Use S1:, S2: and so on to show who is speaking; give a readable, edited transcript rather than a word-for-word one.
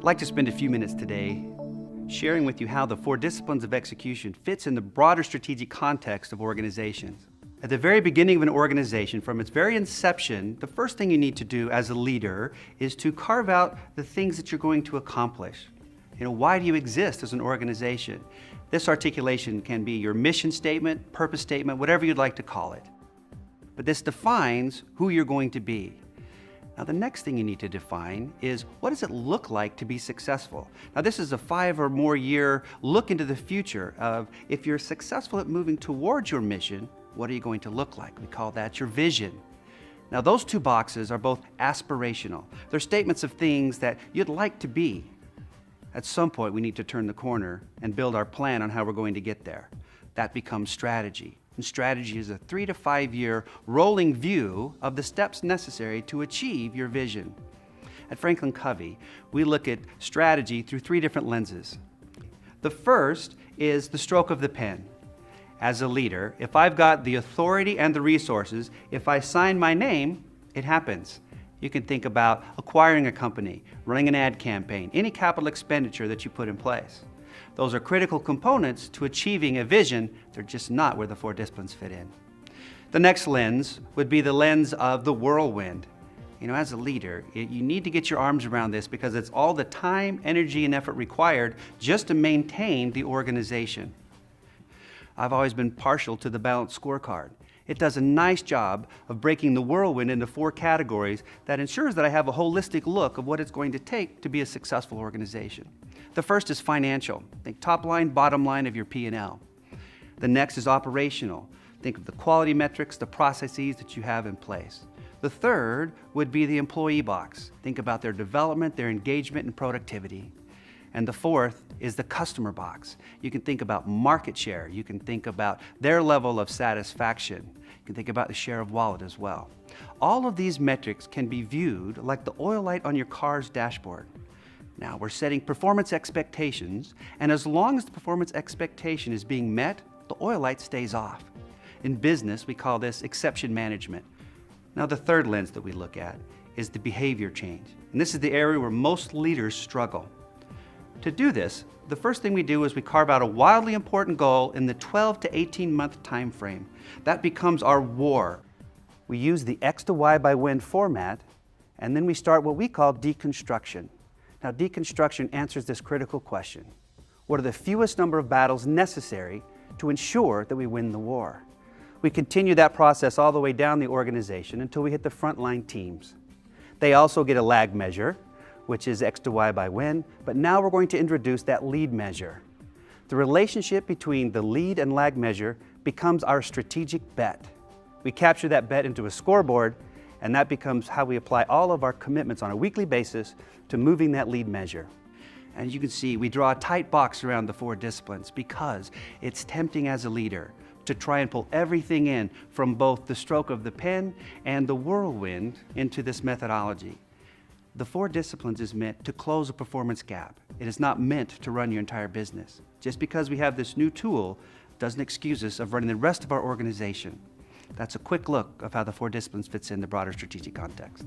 S1: like to spend a few minutes today sharing with you how the 4 disciplines of execution fits in the broader strategic context of organizations. At the very beginning of an organization, from its very inception, the first thing you need to do as a leader is to carve out the things that you're going to accomplish. Why do you exist as an organization? This articulation can be your mission statement, purpose statement, whatever you'd like to call it. But this defines who you're going to be. Now, the next thing you need to define is, what does it look like to be successful? Now, this is a 5 or more year look into the future of, if you're successful at moving towards your mission, what are you going to look like? We call that your vision. Now, those 2 boxes are both aspirational. They're statements of things that you'd like to be. At some point, we need to turn the corner and build our plan on how we're going to get there. That becomes strategy. And strategy is a 3 to 5 year rolling view of the steps necessary to achieve your vision. At Franklin Covey, we look at strategy through 3 different lenses. The first is the stroke of the pen. As a leader, if I've got the authority and the resources, if I sign my name, it happens. You can think about acquiring a company, running an ad campaign, any capital expenditure that you put in place. Those are critical components to achieving a vision. They're just not where the 4 disciplines fit in. The next lens would be the lens of the whirlwind. As a leader, you need to get your arms around this because it's all the time, energy, and effort required just to maintain the organization. I've always been partial to the balanced scorecard. It does a nice job of breaking the whirlwind into 4 categories that ensures that I have a holistic look of what it's going to take to be a successful organization. The first is financial. Think top line, bottom line of your P&L. The next is operational. Think of the quality metrics, the processes that you have in place. The third would be the employee box. Think about their development, their engagement, and productivity. And the fourth is the customer box. You can think about market share. You can think about their level of satisfaction. You can think about the share of wallet as well. All of these metrics can be viewed like the oil light on your car's dashboard. Now, we're setting performance expectations, and as long as the performance expectation is being met, the oil light stays off. In business, we call this exception management. Now, the third lens that we look at is the behavior change. And this is the area where most leaders struggle. To do this, the first thing we do is we carve out a wildly important goal in the 12 to 18-month time frame. That becomes our war. We use the X to Y by When format, and then we start what we call deconstruction. Now, deconstruction answers this critical question. What are the fewest number of battles necessary to ensure that we win the war? We continue that process all the way down the organization until we hit the frontline teams. They also get a lag measure, which is X to Y by When, but now we're going to introduce that lead measure. The relationship between the lead and lag measure becomes our strategic bet. We capture that bet into a scoreboard, and that becomes how we apply all of our commitments on a weekly basis to moving that lead measure. And you can see we draw a tight box around the 4 disciplines because it's tempting as a leader to try and pull everything in from both the stroke of the pen and the whirlwind into this methodology. The 4 disciplines is meant to close a performance gap. It is not meant to run your entire business. Just because we have this new tool doesn't excuse us of running the rest of our organization. That's a quick look of how the 4 disciplines fits in the broader strategic context.